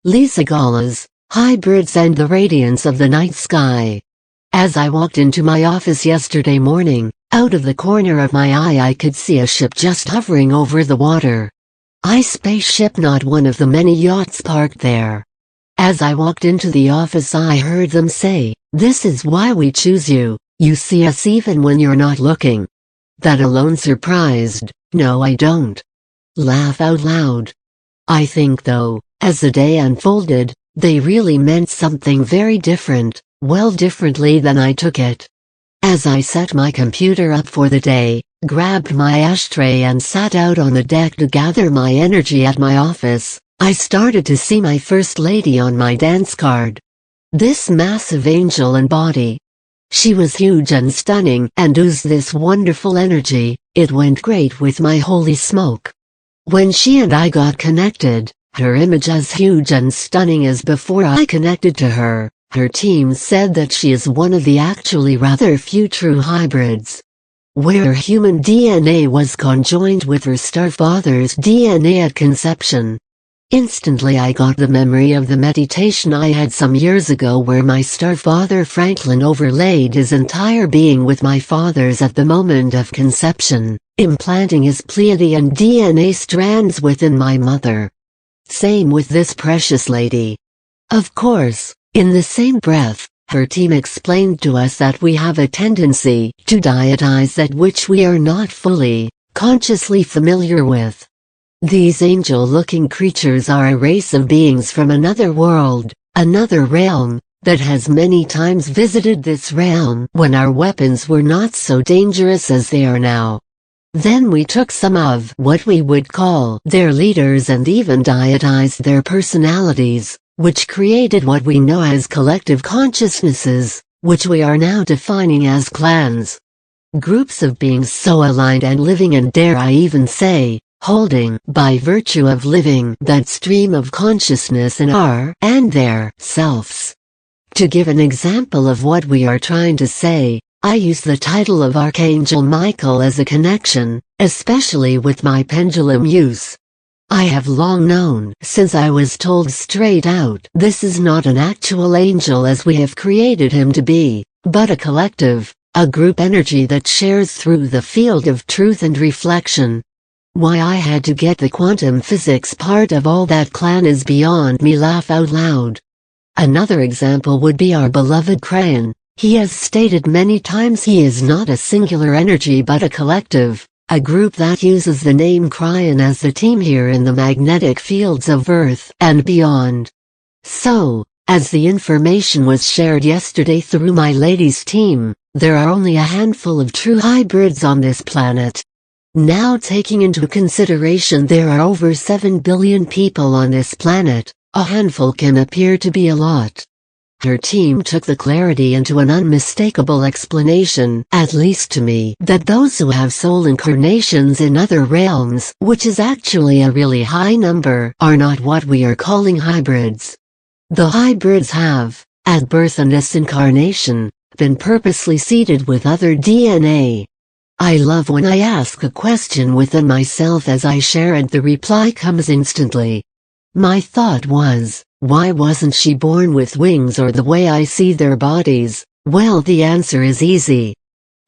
Lisa Gawlas, Hybrids and the Radiance of the Night Sky. As I walked into my office yesterday morning, out of the corner of my eye I could see a ship just hovering over the water. A spaceship, not one of the many yachts parked there. As I walked into the office I heard them say, "This is why we choose you, you see us even when you're not looking." That alone surprised. No, I don't laugh out loud. I think though, as the day unfolded, they really meant something very different, well differently than I took it. As I set my computer up for the day, grabbed my ashtray and sat out on the deck to gather my energy at my office, I started to see my First Lady on my dance card. This massive angel and body. She was huge and stunning and oozed this wonderful energy. It went great with my holy smoke. When she and I got connected, her image as huge and stunning as before I connected to her. Her team said that she is one of the actually rather few true hybrids, where human DNA was conjoined with her starfather's DNA at conception. Instantly I got the memory of the meditation I had some years ago where my starfather Franklin overlaid his entire being with my father's at the moment of conception, implanting his Pleiadian DNA strands within my mother. Same with this precious lady. Of course, in the same breath, her team explained to us that we have a tendency to dietize that which we are not fully, consciously familiar with. These angel-looking creatures are a race of beings from another world, another realm, that has many times visited this realm when our weapons were not so dangerous as they are now. Then we took some of what we would call their leaders and even dietized their personalities, which created what we know as collective consciousnesses, which we are now defining as clans. Groups of beings so aligned and living, and dare I even say, holding, by virtue of living, that stream of consciousness in our and their selves. To give an example of what we are trying to say, I use the title of Archangel Michael as a connection, especially with my pendulum use. I have long known, since I was told straight out, this is not an actual angel as we have created him to be, but a collective, a group energy that shares through the field of truth and reflection. Why I had to get the quantum physics part of all that clan is beyond me. Laugh out loud. Another example would be our beloved Crayon. He has stated many times he is not a singular energy but a collective, a group that uses the name Crayon as the team here in the magnetic fields of Earth and beyond. So, as the information was shared yesterday through my ladies' team, there are only a handful of true hybrids on this planet. Now, taking into consideration there are over 7 billion people on this planet, a handful can appear to be a lot. Her team took the clarity into an unmistakable explanation, at least to me, that those who have soul incarnations in other realms, which is actually a really high number, are not what we are calling hybrids. The hybrids have, at birth and this incarnation, been purposely seeded with other DNA. I love when I ask a question within myself as I share it, the reply comes instantly. My thought was, why wasn't she born with wings or the way I see their bodies? Well, the answer is easy.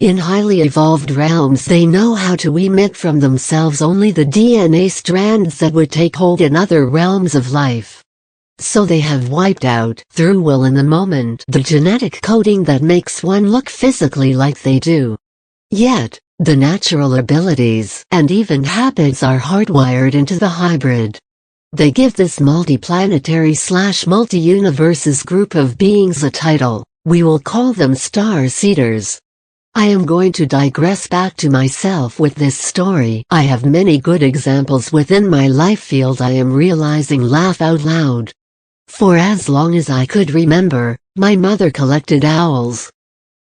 In highly evolved realms they know how to emit from themselves only the DNA strands that would take hold in other realms of life. So they have wiped out, through will in the moment, the genetic coding that makes one look physically like they do. Yet, the natural abilities and even habits are hardwired into the hybrid. They give this multiplanetary/multi-universes group of beings a title. We will call them Star Seeders. I am going to digress back to myself with this story. I have many good examples within my life field I am realizing. Laugh out loud. For as long as I could remember, my mother collected owls.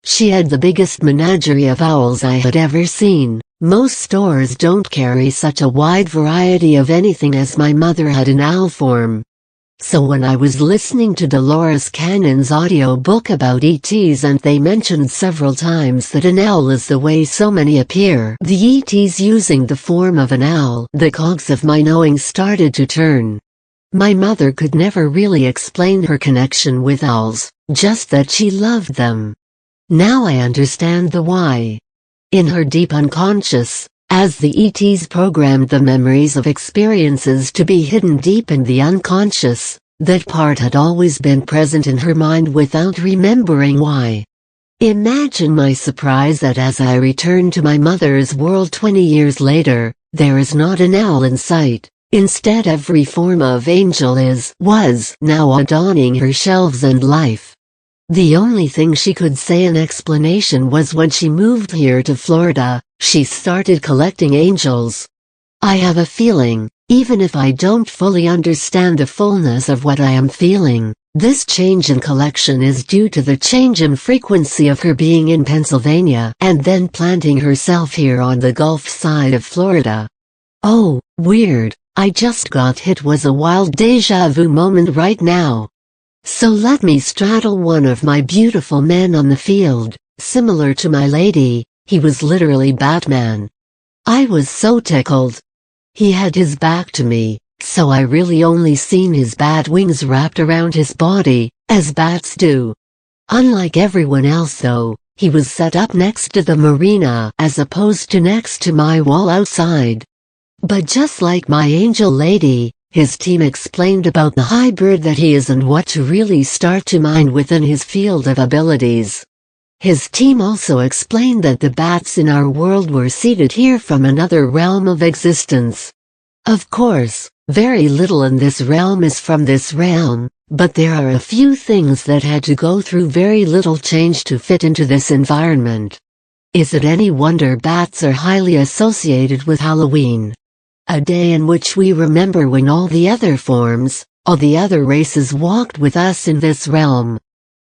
She had the biggest menagerie of owls I had ever seen. Most stores don't carry such a wide variety of anything as my mother had in owl form. So when I was listening to Dolores Cannon's audio book about ETs and they mentioned several times that an owl is the way so many appear, the ETs using the form of an owl, the cogs of my knowing started to turn. My mother could never really explain her connection with owls, just that she loved them. Now I understand the why. In her deep unconscious, as the ETs programmed the memories of experiences to be hidden deep in the unconscious, that part had always been present in her mind without remembering why. Imagine my surprise that as I returned to my mother's world 20 years later, there is not an owl in sight. Instead, every form of angel was now adorning her shelves and life. The only thing she could say in explanation was when she moved here to Florida, she started collecting angels. I have a feeling, even if I don't fully understand the fullness of what I am feeling, this change in collection is due to the change in frequency of her being in Pennsylvania and then planting herself here on the Gulf side of Florida. Oh, weird, I just got hit was a wild deja vu moment right now. So let me straddle one of my beautiful men on the field, similar to my lady, he was literally Batman. I was so tickled. He had his back to me, so I really only seen his bat wings wrapped around his body, as bats do. Unlike everyone else though, he was set up next to the marina as opposed to next to my wall outside. But just like my angel lady, his team explained about the hybrid that he is and what to really start to mine within his field of abilities. His team also explained that the bats in our world were seeded here from another realm of existence. Of course, very little in this realm is from this realm, but there are a few things that had to go through very little change to fit into this environment. Is it any wonder bats are highly associated with Halloween? A day in which we remember when all the other forms, all the other races walked with us in this realm.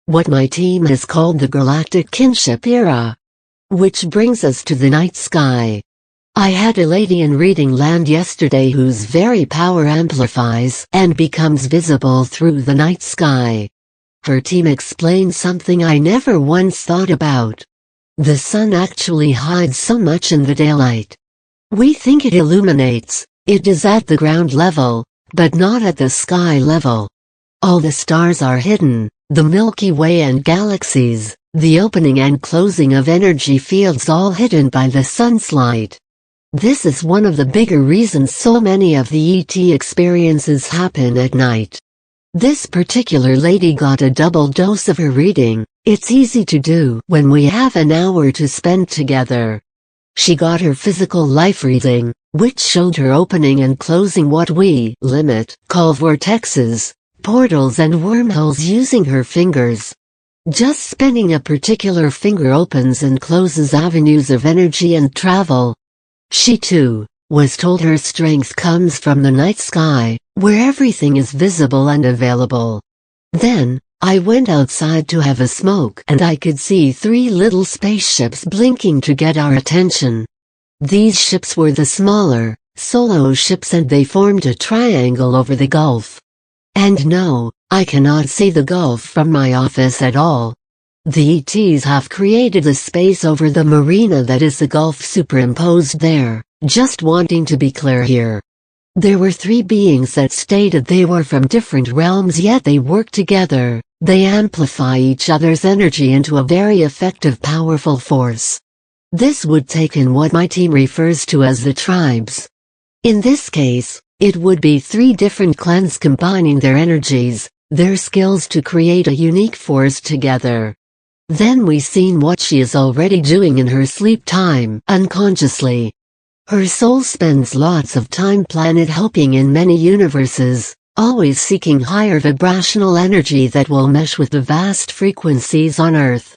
What my team has called the Galactic Kinship Era. Which brings us to the night sky. I had a lady in Reading Land yesterday whose very power amplifies and becomes visible through the night sky. Her team explained something I never once thought about. The sun actually hides so much in the daylight. We think it illuminates, it is at the ground level, but not at the sky level. All the stars are hidden, the Milky Way and galaxies, the opening and closing of energy fields all hidden by the sun's light. This is one of the bigger reasons so many of the ET experiences happen at night. This particular lady got a double dose of her reading. It's easy to do when we have an hour to spend together. She got her physical life reading, which showed her opening and closing what we call vortexes, portals and wormholes using her fingers. Just spinning a particular finger opens and closes avenues of energy and travel. She too was told her strength comes from the night sky, where everything is visible and available. Then, I went outside to have a smoke and I could see 3 little spaceships blinking to get our attention. These ships were the smaller, solo ships and they formed a triangle over the Gulf. And no, I cannot see the Gulf from my office at all. The ETs have created a space over the marina that is the Gulf superimposed there, just wanting to be clear here. There were 3 beings that stated they were from different realms yet they work together. They amplify each other's energy into a very effective powerful force. This would take in what my team refers to as the tribes. In this case, it would be 3 different clans combining their energies, their skills to create a unique force together. Then we seen what she is already doing in her sleep time, unconsciously. Her soul spends lots of time planet hopping in many universes, always seeking higher vibrational energy that will mesh with the vast frequencies on Earth.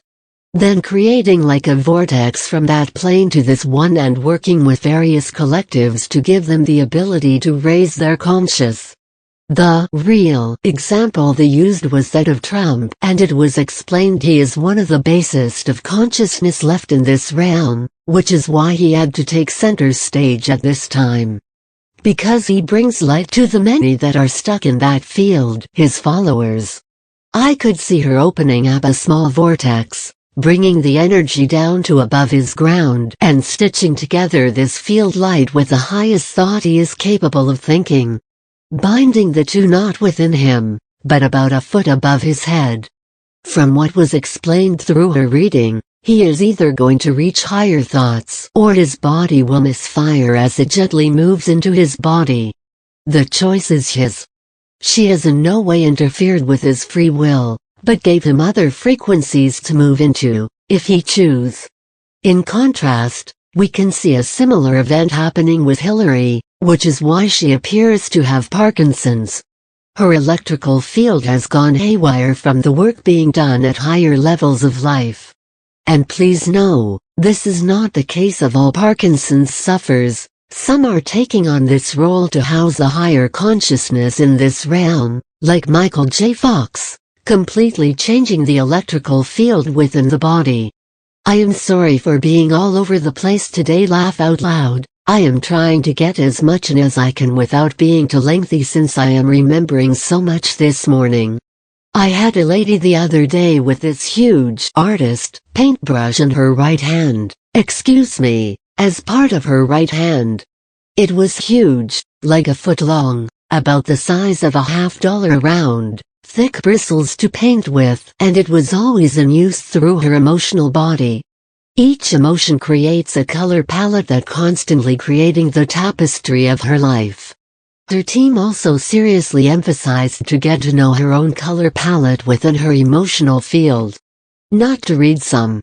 Then creating like a vortex from that plane to this one and working with various collectives to give them the ability to raise their conscious. The real example they used was that of Trump, and it was explained he is one of the basest of consciousness left in this realm, which is why he had to take center stage at this time. Because he brings light to the many that are stuck in that field, his followers. I could see her opening up a small vortex, bringing the energy down to above his ground and stitching together this field light with the highest thought he is capable of thinking. binding the two not within him, but about a foot above his head. From what was explained through her reading, he is either going to reach higher thoughts or his body will misfire as it gently moves into his body. The choice is his. She has in no way interfered with his free will, but gave him other frequencies to move into, if he choose. In contrast, we can see a similar event happening with Hillary, which is why she appears to have Parkinson's. Her electrical field has gone haywire from the work being done at higher levels of life. And please know, this is not the case of all Parkinson's sufferers. Some are taking on this role to house a higher consciousness in this realm, like Michael J. Fox, completely changing the electrical field within the body. I am sorry for being all over the place today. Laugh out loud. I am trying to get as much in as I can without being too lengthy since I am remembering so much this morning. I had a lady the other day with this huge artist paintbrush in her right hand, as part of her right hand. It was huge, like a foot long, about the size of a $50 round, thick bristles to paint with, and it was always in use through her emotional body. Each emotion creates a color palette that constantly creating the tapestry of her life. Her team also seriously emphasized to get to know her own color palette within her emotional field. Not to read some